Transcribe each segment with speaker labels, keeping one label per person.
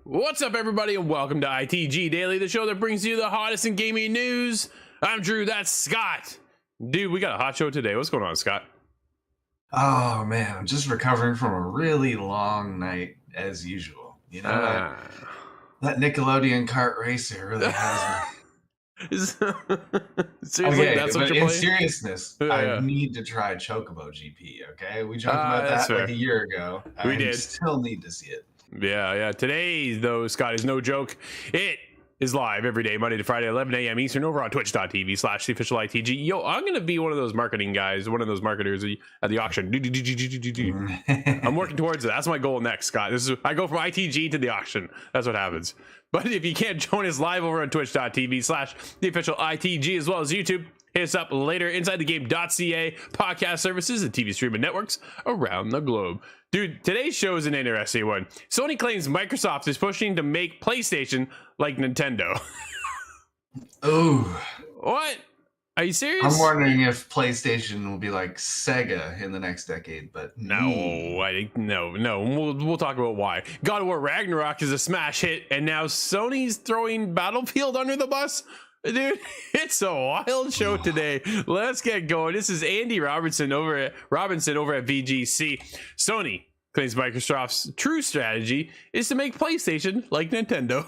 Speaker 1: What's up, everybody, and welcome to ITG Daily, the show that brings you the hottest in gaming news. I'm Drew, that's Scott. Dude, we got a hot show today. What's going on, Scott?
Speaker 2: Oh, man, I'm just recovering from a really long night, as usual. You know, that Nickelodeon kart racer really has me.
Speaker 1: Seriously,
Speaker 2: okay,
Speaker 1: that's what
Speaker 2: but
Speaker 1: you're
Speaker 2: in
Speaker 1: playing?
Speaker 2: seriousness, I need to try Chocobo GP, okay? We joked about that
Speaker 1: fair.
Speaker 2: like a year ago.
Speaker 1: We
Speaker 2: I
Speaker 1: did.
Speaker 2: Still need to see it.
Speaker 1: Yeah. Today, though, Scott, is no joke. It is live every day, Monday to Friday, 11 a.m. Eastern, over on twitch.tv/theofficial ITG. Yo, I'm going to be one of those marketing guys, one of those marketers at the auction. I'm working towards it. That's my goal next, Scott. I go from ITG to the auction. That's what happens. But if you can't join us live over on twitch.tv/theofficial ITG, as well as YouTube, hit us up later inside the game.ca, podcast services, and TV streaming networks around the globe. Dude, today's show is an interesting one. Sony claims Microsoft is pushing to make PlayStation like Nintendo.
Speaker 2: Oh.
Speaker 1: What? Are you serious?
Speaker 2: I'm wondering if PlayStation will be like Sega in the next decade, but
Speaker 1: no. We'll talk about why. God of War Ragnarok is a smash hit, and now Sony's throwing Battlefield under the bus. Dude, it's a wild show today. Let's get going. This is Andy Robinson over at VGC. Sony claims Microsoft's true strategy is to make PlayStation like Nintendo.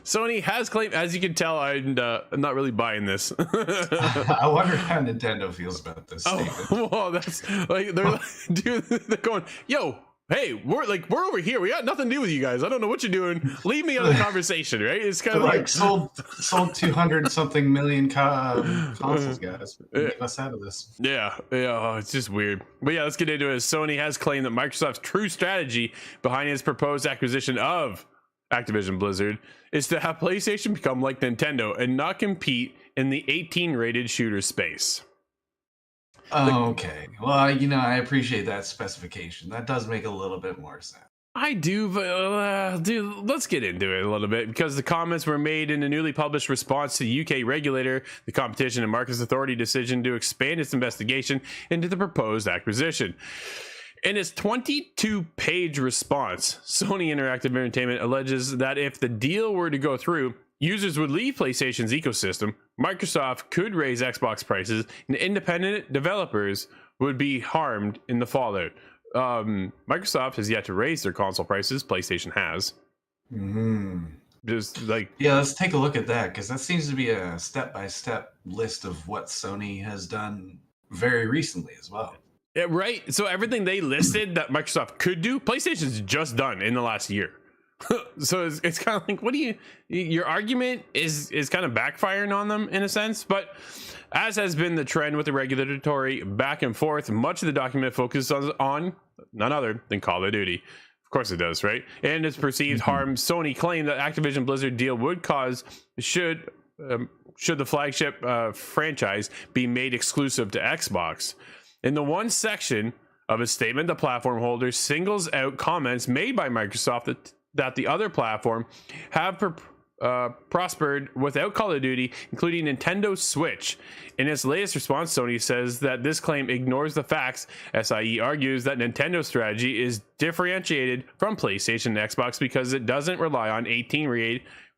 Speaker 1: Sony has claimed, as you can tell, I'm not really buying this.
Speaker 2: I wonder how Nintendo feels about this statement.
Speaker 1: Well, that's like they're going, yo. Hey, we're over here. We got nothing to do with you guys. I don't know what you're doing. Leave me out of the conversation, right? It's kind of like
Speaker 2: sold 200 something million consoles, guys. Get us out of this.
Speaker 1: Yeah. It's just weird. But yeah, let's get into it. Sony has claimed that Microsoft's true strategy behind its proposed acquisition of Activision Blizzard is to have PlayStation become like Nintendo and not compete in the 18 rated shooter space.
Speaker 2: Oh, okay. Well, I appreciate that specification. That does make a little bit more sense.
Speaker 1: I do, but dude, let's get into it a little bit, because the comments were made in a newly published response to the UK regulator, the Competition and Markets Authority decision to expand its investigation into the proposed acquisition. In its 22-page response, Sony Interactive Entertainment alleges that if the deal were to go through, users would leave PlayStation's ecosystem, Microsoft could raise Xbox prices, and independent developers would be harmed in the fallout. Microsoft has yet to raise their console prices. PlayStation has. Just like,
Speaker 2: yeah, let's take a look at that, because that seems to be a step-by-step list of what Sony has done very recently as well.
Speaker 1: Yeah, right. So everything they listed that Microsoft could do, PlayStation's just done in the last year. So it's kind of like, what do your argument is kind of backfiring on them in a sense. But as has been the trend with the regulatory back and forth, much of the document focuses on none other than Call of Duty. Of course it does, right? And its perceived harm, Sony claimed that Activision Blizzard deal would cause should the flagship franchise be made exclusive to Xbox. In the one section of a statement, the platform holder singles out comments made by Microsoft that the other platform have prospered without Call of Duty, including Nintendo Switch. In its latest response, Sony says that this claim ignores the facts. SIE argues that Nintendo's strategy is differentiated from PlayStation and Xbox because it doesn't rely on 18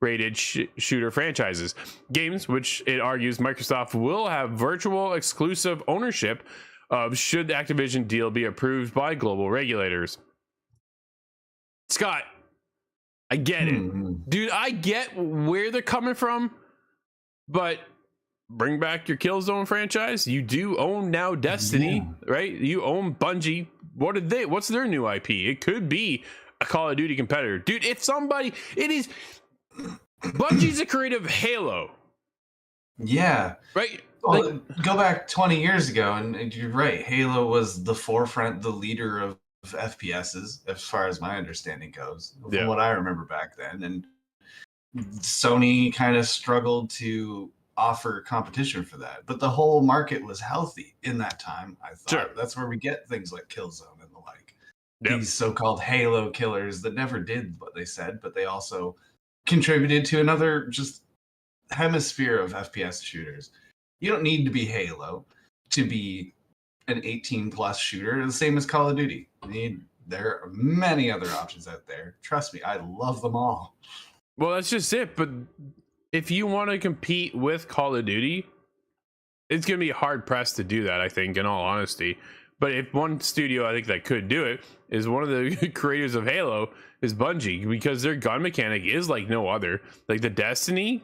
Speaker 1: rated shooter franchises, games which it argues Microsoft will have virtual exclusive ownership of should the Activision deal be approved by global regulators. Scott, I get it. Dude, I get where they're coming from, but bring back your Killzone franchise. You do own now Destiny, right? You own Bungie. What's their new IP? It could be a Call of Duty competitor. Dude, Bungie's the creator of Halo.
Speaker 2: Yeah.
Speaker 1: Right?
Speaker 2: Well, go back 20 years ago, and you're right. Halo was the forefront, the leader of FPSs, as far as my understanding goes, from what I remember back then. And Sony kind of struggled to offer competition for that. But the whole market was healthy in that time, I thought. Sure. That's where we get things like Killzone and the like. These so-called Halo killers that never did what they said, but they also contributed to another just hemisphere of FPS shooters. You don't need to be Halo to be an 18-plus shooter, the same as Call of Duty. There are many other options out there. Trust me, I love them all.
Speaker 1: Well, that's just it. But if you want to compete with Call of Duty, it's going to be hard-pressed to do that, I think, in all honesty. But if one studio, I think, that could do it is one of the creators of Halo is Bungie, because their gun mechanic is like no other. Like the Destiny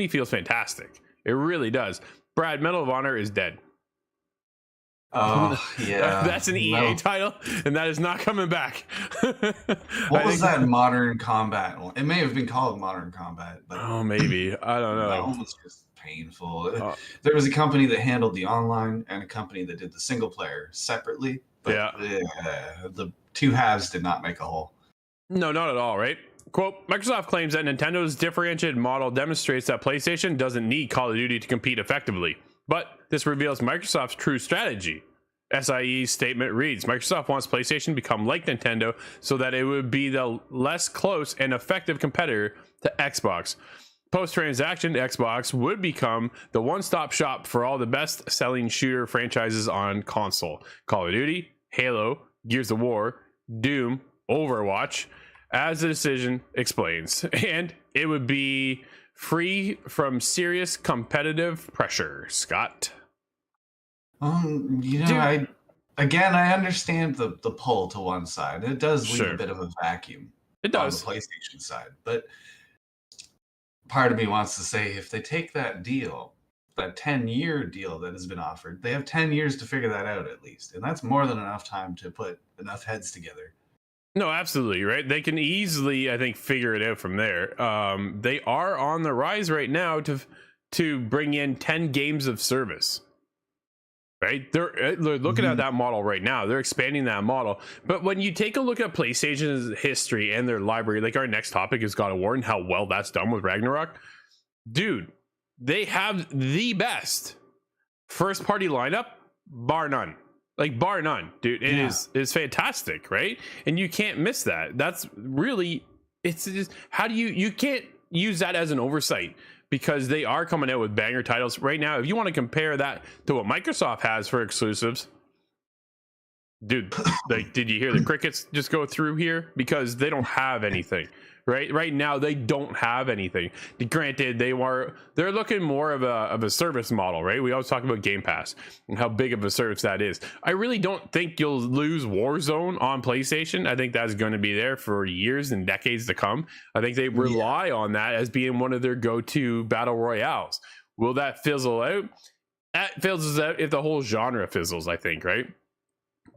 Speaker 1: feels fantastic. It really does. Brad, Medal of Honor is dead.
Speaker 2: Oh, yeah.
Speaker 1: That's an EA title, and that is not coming back.
Speaker 2: What was that Modern Combat one? It may have been called Modern Combat. But
Speaker 1: maybe. I don't know.
Speaker 2: That one was just painful. There was a company that handled the online and a company that did the single player separately. But the two halves did not make a whole.
Speaker 1: No, not at all, right? Quote, Microsoft claims that Nintendo's differentiated model demonstrates that PlayStation doesn't need Call of Duty to compete effectively. But this reveals Microsoft's true strategy. SIE's statement reads, Microsoft wants PlayStation to become like Nintendo so that it would be the less close and effective competitor to Xbox. Post-transaction, Xbox would become the one-stop shop for all the best-selling shooter franchises on console. Call of Duty, Halo, Gears of War, Doom, Overwatch, as the decision explains. And it would be free from serious competitive pressure. Scott?
Speaker 2: I understand the pull to one side. It does leave a bit of a vacuum.
Speaker 1: It does.
Speaker 2: On the PlayStation side. But part of me wants to say, if they take that deal, that 10-year deal that has been offered, they have 10 years to figure that out at least. And that's more than enough time to put enough heads together.
Speaker 1: No, absolutely, right? They can easily, I think, figure it out from there. They are on the rise right now to bring in 10 games of service. Right? They're looking at that model right now. They're expanding that model. But when you take a look at PlayStation's history and their library, like our next topic is God of War and how well that's done with Ragnarok. Dude, they have the best first party lineup, bar none. Like bar none, dude. It is fantastic, right? And you can't miss that. That's really, it's just, how do you can't use that as an oversight, because they are coming out with banger titles right now. If you want to compare that to what Microsoft has for exclusives, dude, like, did you hear the crickets just go through here? Because they don't have anything. Right now they don't have anything. Granted, they're looking more of a service model, right? We always talk about Game Pass and how big of a service that is. I really don't think you'll lose Warzone on PlayStation. I think that's going to be there for years and decades to come. I think they rely on that as being one of their go-to battle royales. Will that fizzle out? That fizzles out if the whole genre fizzles, I think, right?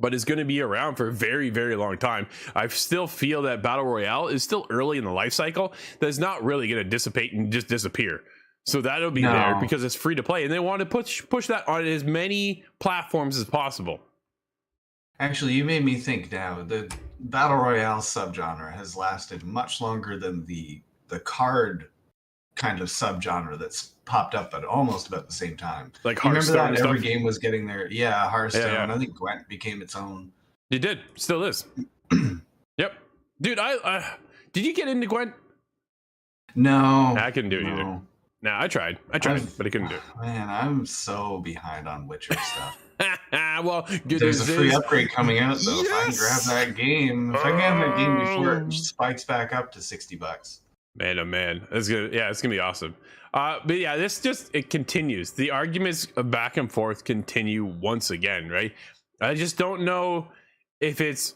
Speaker 1: But it's going to be around for a very, very long time. I still feel that Battle Royale is still early in the life cycle. That's not really going to dissipate and just disappear. So that'll be there because it's free to play. And they want to push that on as many platforms as possible.
Speaker 2: Actually, you made me think now. battle royale subgenre has lasted much longer than the card kind of subgenre that's popped up at almost about the same time.
Speaker 1: Like
Speaker 2: You remember
Speaker 1: Hearthstone
Speaker 2: that
Speaker 1: and
Speaker 2: every
Speaker 1: stuff?
Speaker 2: game was getting their Hearthstone.
Speaker 1: Yeah.
Speaker 2: I think Gwent became its own.
Speaker 1: It did. Still is. Yep. Dude, I did you get into Gwent?
Speaker 2: No,
Speaker 1: I couldn't do it either.
Speaker 2: no.
Speaker 1: No, I tried, but I couldn't do it.
Speaker 2: Man, I'm so behind on Witcher stuff.
Speaker 1: Well, good
Speaker 2: There's
Speaker 1: news
Speaker 2: a free
Speaker 1: is,
Speaker 2: upgrade coming out, though. If I can grab that game, if I can have that game before it spikes back up to $60.
Speaker 1: man, oh man, it's gonna, yeah, it's gonna be awesome. But yeah, it continues. The arguments back and forth continue once again, right? I just don't know if it's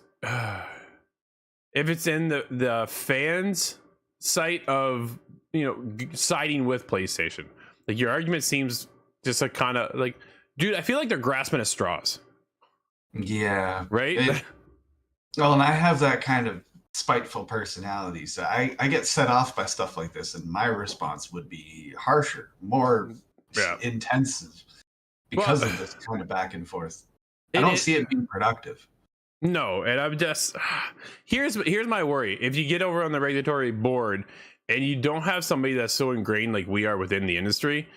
Speaker 1: in the fans' site of, you know, siding with PlayStation. Like, your argument seems just like kind of like, dude, I feel like they're grasping at straws.
Speaker 2: Yeah.
Speaker 1: Right?
Speaker 2: Well, and I have that kind of spiteful personality, so I get set off by stuff like this, and my response would be harsher, more intensive because of this kind of back and forth. I don't see it being productive.
Speaker 1: No, and I'm just here's my worry. If you get over on the regulatory board and you don't have somebody that's so ingrained like we are within the industry,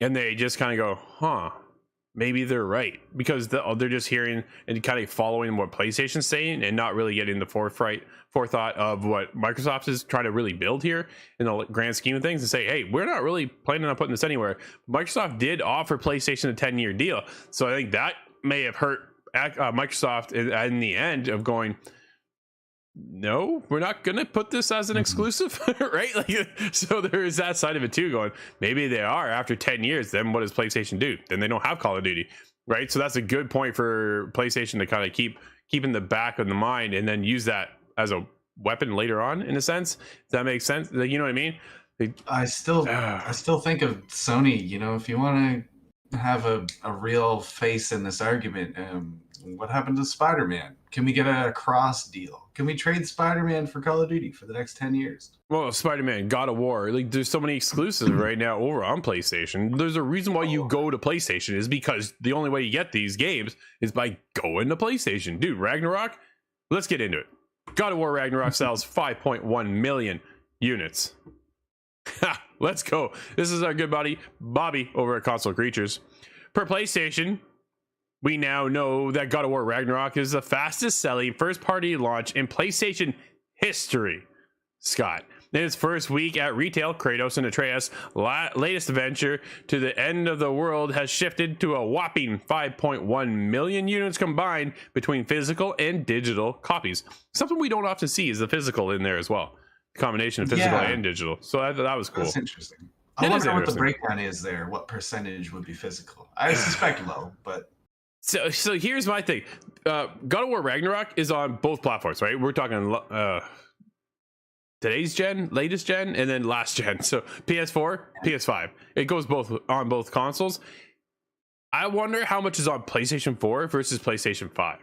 Speaker 1: and they just kind of go, huh, maybe they're right, because they're just hearing and kind of following what PlayStation's saying and not really getting the forethought of what Microsoft is trying to really build here in the grand scheme of things, and say, hey, we're not really planning on putting this anywhere. Microsoft did offer PlayStation a 10-year deal, so I think that may have hurt Microsoft in the end of going, no, we're not gonna put this as an exclusive, right? Like, so there is that side of it too, going, maybe they are after 10 years, then what does PlayStation do? Then they don't have Call of Duty, right? So that's a good point for PlayStation to kind of keep in the back of the mind, and then use that as a weapon later on, in a sense. Does that make sense? Like, you know what I mean?
Speaker 2: I still think of Sony, you know, if you want to have a real face in this argument, what happened to Spider-Man? Can we get a cross deal? Can we trade Spider-Man for Call of Duty for the next 10 years?
Speaker 1: Well, Spider-Man, God of War, like, there's so many exclusives right now over on PlayStation. There's a reason why you go to PlayStation, is because the only way you get these games is by going to PlayStation. Dude, Ragnarok, let's get into it. God of War Ragnarok sells 5.1 million units. Ha, let's go. This is our good buddy Bobby over at Console Creatures. Per PlayStation, we now know that God of War Ragnarok is the fastest selling first party launch in PlayStation history. Scott, in its first week at retail, Kratos and Atreus' latest adventure to the end of the world has shifted to a whopping 5.1 million units combined between physical and digital copies. Something we don't often see is the physical in there as well. Combination of physical and digital. So that was cool.
Speaker 2: That's interesting. I wonder what the breakdown is there. What percentage would be physical? I suspect low, but
Speaker 1: so here's my thing. God of War Ragnarok is on both platforms, right? We're talking today's gen, latest gen, and then last gen. So PS4, PS5. It goes both on both consoles. I wonder how much is on PlayStation 4 versus PlayStation 5.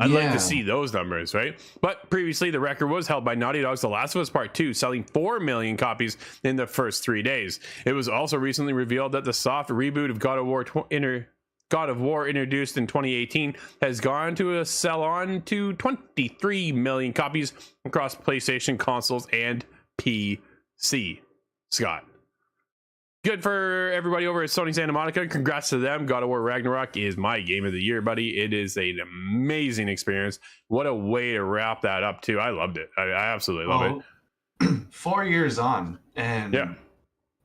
Speaker 1: I'd like to see those numbers, right? But previously, the record was held by Naughty Dog's The Last of Us Part 2, selling 4 million copies in the first 3 days. It was also recently revealed that the soft reboot of God of War introduced in 2018 has gone to sell on to 23 million copies across PlayStation consoles and PC. Scott. Good for everybody over at Sony Santa Monica. Congrats to them. God of War Ragnarok is my game of the year, buddy. It is an amazing experience. What a way to wrap that up, too. I loved it. I absolutely love
Speaker 2: it. 4 years on, and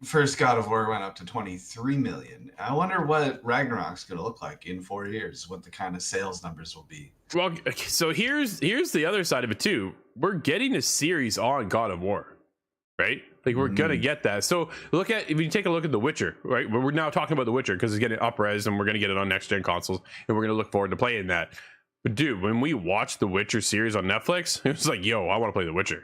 Speaker 2: first God of War went up to 23 million. I wonder what Ragnarok's going to look like in 4 years, what the kind of sales numbers will be.
Speaker 1: Well, so here's the other side of it, too. We're getting a series on God of War, right? Like, we're gonna get that. So if you take a look at The Witcher, right? We're now talking about The Witcher because it's getting up-res and we're gonna get it on next gen consoles, and we're gonna look forward to playing that. But dude, when we watched The Witcher series on Netflix, it was like, yo, I want to play The Witcher,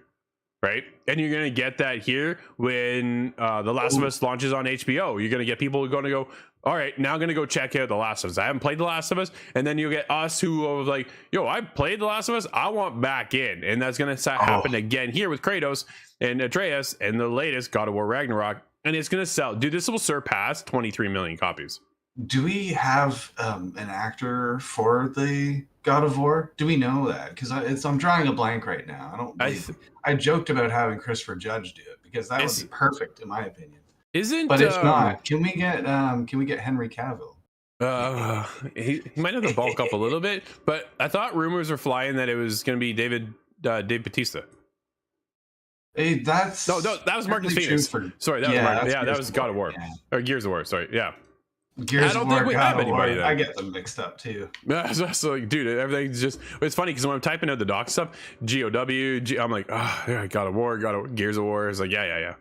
Speaker 1: right? And you're gonna get that here when The Last of Us launches on HBO. You're gonna get people who are gonna go, all right, now I'm gonna go check out The Last of Us. I haven't played The Last of Us, and then you get us who are like, yo, I played The Last of Us, I want back in, and that's gonna happen again here with Kratos and Atreus and the latest God of War Ragnarok, and it's gonna sell. Dude, this will surpass 23 million copies.
Speaker 2: Do we have an actor for the God of War? Do we know that? Because I'm drawing a blank right now. I don't believe I joked about having Christopher Judge do it because that would be perfect in my opinion.
Speaker 1: Isn't
Speaker 2: But if not, can we get Henry Cavill?
Speaker 1: He might have to bulk up a little bit, but I thought rumors were flying that it was going to be Dave Bautista.
Speaker 2: Hey, that
Speaker 1: was Marcus Phoenix. Sorry, that was God of War or Gears of War. Sorry, yeah.
Speaker 2: Gears of War, God of War. I get them mixed up too.
Speaker 1: So like, dude, everything's just. It's funny because when I'm typing out the doc stuff, I'm like, oh, yeah, God of War, Gears of War. It's like, yeah.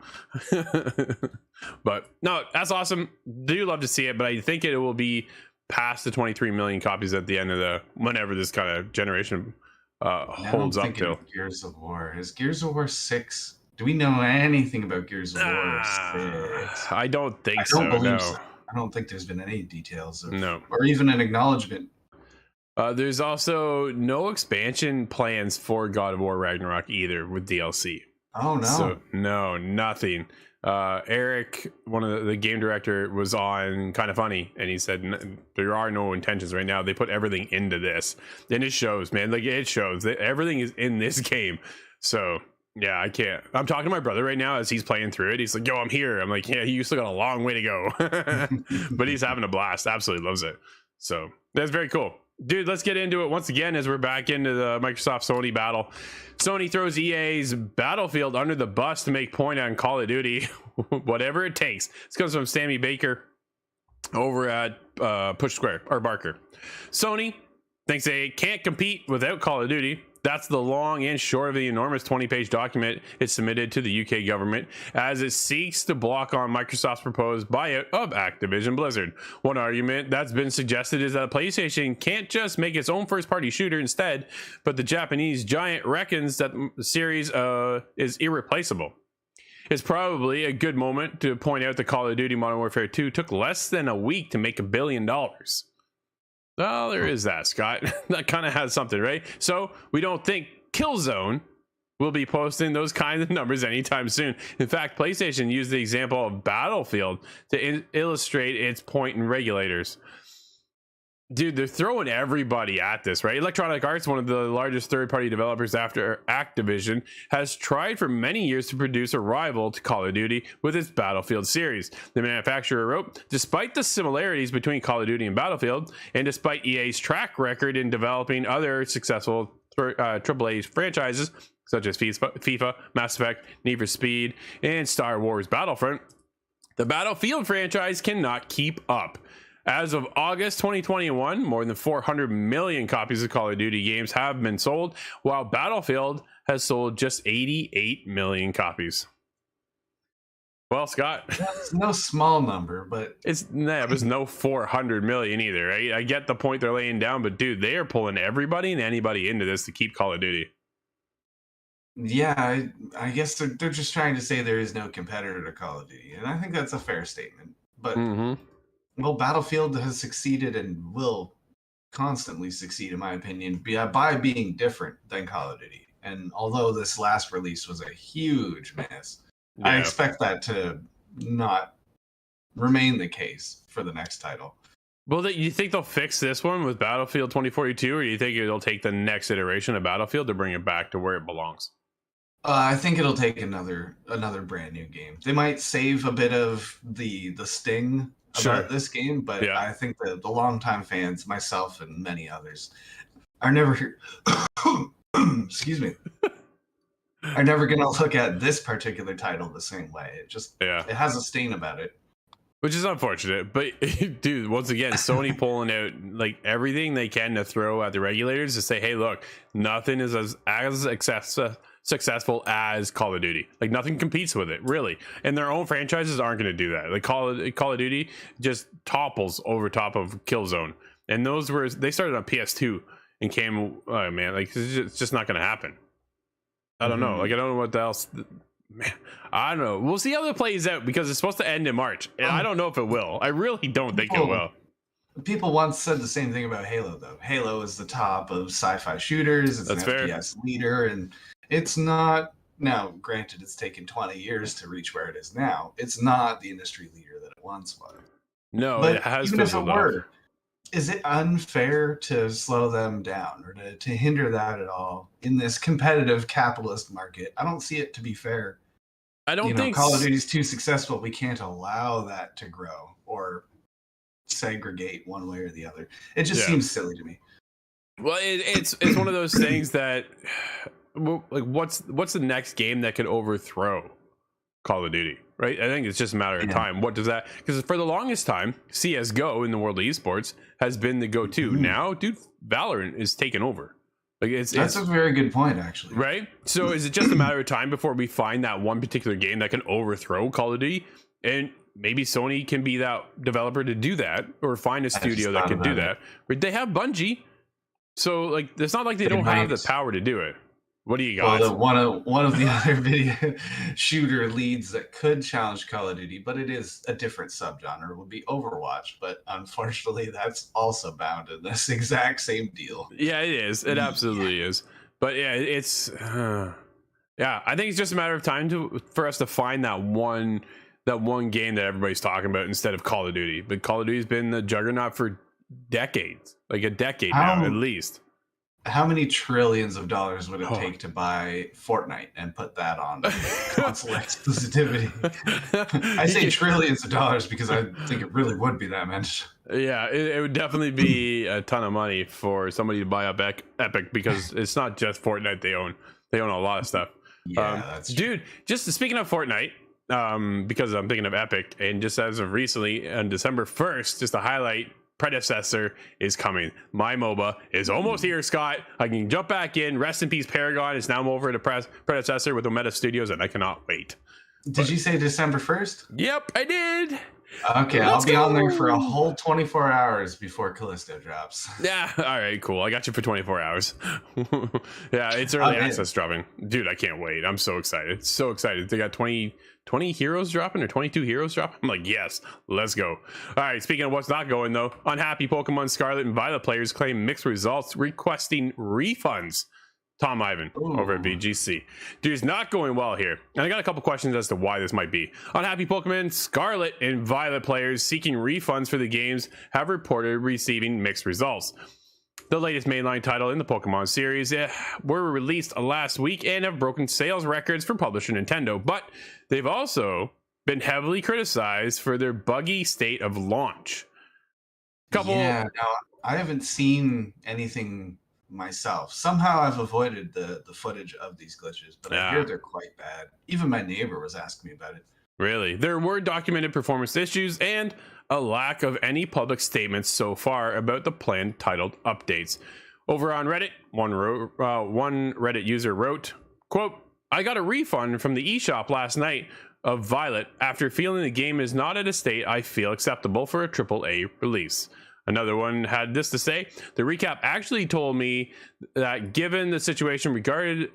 Speaker 1: But no, that's awesome. Do love to see it, but I think it will be past the 23 million copies at the end of whenever this kind of generation holds up till.
Speaker 2: Gears of War is Gears of War 6. Do we know anything about Gears of War 6?
Speaker 1: I don't think so. No.
Speaker 2: I don't think there's been any details
Speaker 1: no,
Speaker 2: or even an acknowledgement.
Speaker 1: There's also no expansion plans for God of War Ragnarok either with DLC.
Speaker 2: Oh no!
Speaker 1: So no, nothing. Eric, one of the game director, was on Kind of Funny, and he said there are no intentions right now. They put everything into this, and it shows, man. Like it shows that everything is in this game. So. Yeah, I can't. I'm talking to my brother right now as he's playing through it. He's like, yo, I'm here. I'm like, yeah, you still got a long way to go. But he's having a blast. Absolutely loves it. So that's very cool. Dude, let's get into it once again as we're back into the Microsoft Sony battle. Sony throws EA's Battlefield under the bus to make point on Call of Duty. Whatever it takes. This comes from Sammy Baker over at Push Square, or Barker. Sony thinks they can't compete without Call of Duty. That's the long and short of the enormous 20-page document it submitted to the UK government as it seeks to block on Microsoft's proposed buyout of Activision Blizzard. One argument that's been suggested is that PlayStation can't just make its own first-party shooter instead, but the Japanese giant reckons that the series is irreplaceable. It's probably a good moment to point out that Call of Duty Modern Warfare 2 took less than a week to make $1 billion. Well, there is that, Scott. That kind of has something, right? So we don't think Killzone will be posting those kinds of numbers anytime soon. In fact, PlayStation used the example of Battlefield to illustrate its point in regulators. Dude, they're throwing everybody at this, right? Electronic Arts, one of the largest third-party developers after Activision, has tried for many years to produce a rival to Call of Duty with its Battlefield series. The manufacturer wrote, despite the similarities between Call of Duty and Battlefield, and despite EA's track record in developing other successful AAA franchises, such as FIFA, Mass Effect, Need for Speed, and Star Wars Battlefront, the Battlefield franchise cannot keep up. As of August 2021, more than 400 million copies of Call of Duty games have been sold, while Battlefield has sold just 88 million copies. Well, Scott,
Speaker 2: it's no small number, but
Speaker 1: it's no 400 million either, right? I get the point they're laying down, but dude, they are pulling everybody and anybody into this to keep Call of Duty.
Speaker 2: Yeah, I guess they're just trying to say there is no competitor to Call of Duty, and I think that's a fair statement. But well, Battlefield has succeeded and will constantly succeed, in my opinion, by being different than Call of Duty. And although this last release was a huge mess, I expect that to not remain the case for the next title.
Speaker 1: Well, you think they'll fix this one with Battlefield 2042, or do you think it'll take the next iteration of Battlefield to bring it back to where it belongs?
Speaker 2: I think it'll take another brand new game. They might save a bit of the sting about this game, but I think that the longtime fans, myself and many others, are never excuse me, are never gonna look at this particular title the same way. It just it has a stain about it,
Speaker 1: which is unfortunate. But dude, once again, Sony pulling out like everything they can to throw at the regulators to say, hey, look, nothing is as successful as Call of Duty. Like nothing competes with it, really. And their own franchises aren't going to do that. Like Call of Duty just topples over top of Killzone. And they started on PS2 and came, oh man, like it's just not going to happen. I don't know. Like I don't know what else. Man, I don't know. We'll see how it plays out because it's supposed to end in March. And I don't know if it will. I really don't think it will.
Speaker 2: People once said the same thing about Halo, though. Halo is the top of sci-fi shooters. It's
Speaker 1: That's
Speaker 2: an FPS leader, and it's not. Now, granted, it's taken 20 years to reach where it is now. It's not the industry leader that it once was.
Speaker 1: No,
Speaker 2: But
Speaker 1: it has
Speaker 2: even if it
Speaker 1: fizzled off.
Speaker 2: were, is it unfair to slow them down or to hinder that at all in this competitive capitalist market? I don't see it to be fair.
Speaker 1: I don't think
Speaker 2: Call of Duty's too successful. We can't allow that to grow or segregate one way or the other. It just seems silly to me.
Speaker 1: Well, it's one of those things that, like, what's the next game that could overthrow Call of Duty, right? I think it's just a matter of time. What does that? Because for the longest time, CS:GO in the world of esports has been the go-to. Now, dude, Valorant is taking over. Like
Speaker 2: That's a very good point, actually.
Speaker 1: Right? So is it just a matter of time before we find that one particular game that can overthrow Call of Duty? And maybe Sony can be that developer to do that, or find a studio that can do that. But they have Bungie, so like it's not like they don't have the power to do it. What do you got?
Speaker 2: Well, one of the other video shooter leads that could challenge Call of Duty, but it is a different subgenre, would be Overwatch. But unfortunately, that's also bound in this exact same deal.
Speaker 1: Yeah, it is. It absolutely is. But yeah, it's I think it's just a matter of time for us to find that one game that everybody's talking about instead of Call of Duty. But Call of Duty's been the juggernaut for decades, like a decade now at least.
Speaker 2: How many trillions of dollars would it take to buy Fortnite and put that on console exclusivity? I say trillions of dollars because I think it really would be that much.
Speaker 1: Yeah, it would definitely be a ton of money for somebody to buy up Epic, because it's not just Fortnite they own. They own a lot of stuff.
Speaker 2: Yeah, that's true.
Speaker 1: Dude, just speaking of Fortnite, because I'm thinking of Epic, and just as of recently, on December 1st, just to highlight, predecessor is coming. My MOBA is almost here, Scott. I can jump back in. Rest in peace, Paragon. It's now over to predecessor with Omega Studios, and I cannot wait.
Speaker 2: Did you say December 1st?
Speaker 1: Yep, I did.
Speaker 2: Okay, I'll be on there for a whole 24 hours before Callisto drops.
Speaker 1: Yeah, all right, cool. I got you for 24 hours. Yeah, it's early access dropping. Dude, I can't wait. I'm so excited. So excited. They got 20 heroes dropping, or 22 heroes dropping. I'm like, yes, let's go. All right, speaking of what's not going, though, unhappy Pokemon Scarlet and Violet players claim mixed results, requesting refunds. Tom Ivan over at VGC. Dude, it's not going well here. And I got a couple questions as to why this might be. Unhappy Pokemon Scarlet and Violet players seeking refunds for the games have reported receiving mixed results. The latest mainline title in the Pokemon series were released last week and have broken sales records for publisher Nintendo, but they've also been heavily criticized for their buggy state of launch.
Speaker 2: Yeah, no, I haven't seen anything myself. Somehow I've avoided the footage of these glitches, but I hear they're quite bad. Even my neighbor was asking me about it.
Speaker 1: Really? There were documented performance issues and a lack of any public statements so far about the planned titled updates. Over on Reddit, one Reddit user wrote, quote, "I got a refund from the eShop last night of Violet after feeling the game is not at a state I feel acceptable for a AAA release." Another one had this to say: "The recap actually told me that given the situation regarding..."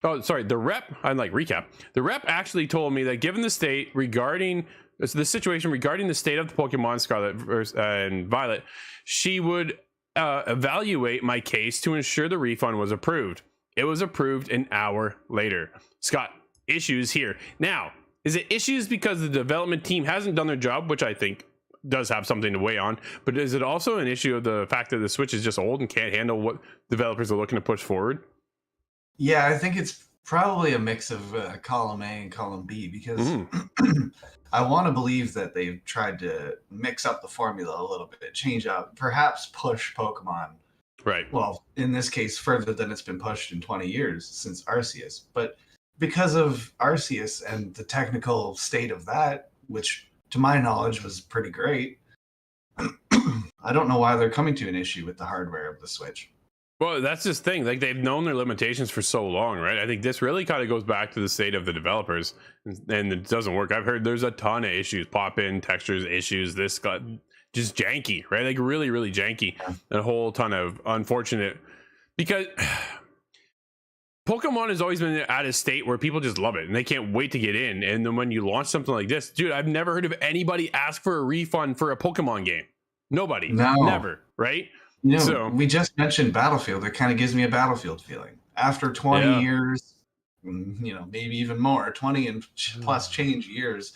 Speaker 1: Oh, sorry, the rep, I like recap. The rep actually told me that given the state regarding the situation regarding the state of the Pokemon Scarlet and Violet, she would evaluate my case to ensure the refund was approved. It was approved an hour later. Scott, issues here. Now, is it issues because the development team hasn't done their job, which I think does have something to weigh on, but is it also an issue of the fact that the Switch is just old and can't handle what developers are looking to push forward?
Speaker 2: Yeah, I think it's probably a mix of column A and column B, because I want to believe that they've tried to mix up the formula a little bit, change up, perhaps push Pokemon.
Speaker 1: Right.
Speaker 2: Well, in this case, further than it's been pushed in 20 years since Arceus. But because of Arceus and the technical state of that, which to my knowledge was pretty great, I don't know why they're coming to an issue with the hardware of the Switch.
Speaker 1: Well, that's this thing. Like, they've known their limitations for so long, right? I think this really kind of goes back to the state of the developers, and it doesn't work. I've heard there's a ton of issues, pop-in, textures, issues. This got just janky, right? Like, really, really janky. A whole ton of unfortunate, because Pokemon has always been at a state where people just love it and they can't wait to get in. And then when you launch something like this, dude, I've never heard of anybody ask for a refund for a Pokemon game. Nobody. No. Never, right?
Speaker 2: You know, so we just mentioned Battlefield. It kind of gives me a Battlefield feeling. After 20 years, you know, maybe even more, 20 and plus change years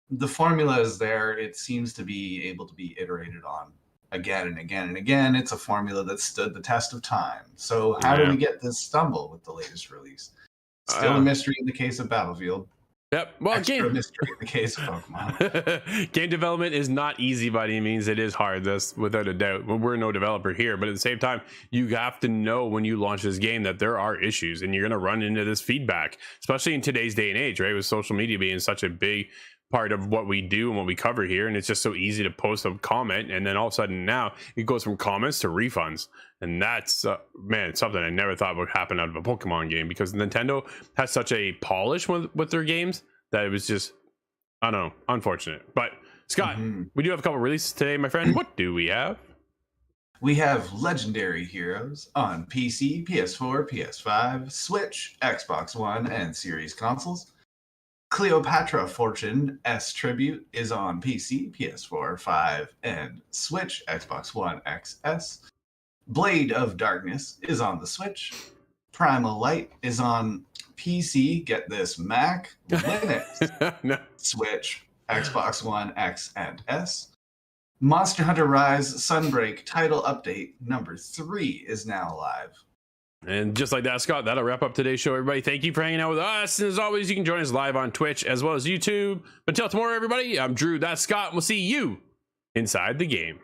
Speaker 2: the formula is there. It seems to be able to be iterated on again and again and again. It's a formula that stood the test of time. So how do we get this stumble with the latest release? Still a mystery in the case of Battlefield.
Speaker 1: Yep. Well,
Speaker 2: extra mystery in the case of Pokemon.
Speaker 1: Game development is not easy by any means. It is hard. That's without a doubt. We're no developer here, but at the same time, you have to know when you launch this game that there are issues, and you're going to run into this feedback, especially in today's day and age, right? With social media being such a big part of what we do and what we cover here, and it's just so easy to post a comment, and then all of a sudden now it goes from comments to refunds, and that's man, something I never thought would happen out of a Pokemon game, because Nintendo has such a polish with their games that it was just, I don't know, unfortunate. But Scott, we do have a couple releases today, my friend. What do we have?
Speaker 2: We have Legendary Heroes on PC, PS4, PS5, Switch, Xbox One, and Series consoles. Cleopatra Fortune S Tribute is on PC, PS4, 5, and Switch, Xbox One XS. Blade of Darkness is on the Switch. Primal Light is on PC, get this, Mac, Linux,
Speaker 1: No.
Speaker 2: Switch, Xbox One X and S. Monster Hunter Rise Sunbreak title update number 3 is now live.
Speaker 1: And just like that, Scott, that'll wrap up today's show, everybody. Thank you for hanging out with us. And as always, you can join us live on Twitch as well as YouTube. But until tomorrow, everybody, I'm Drew, that's Scott, and we'll see you inside the game.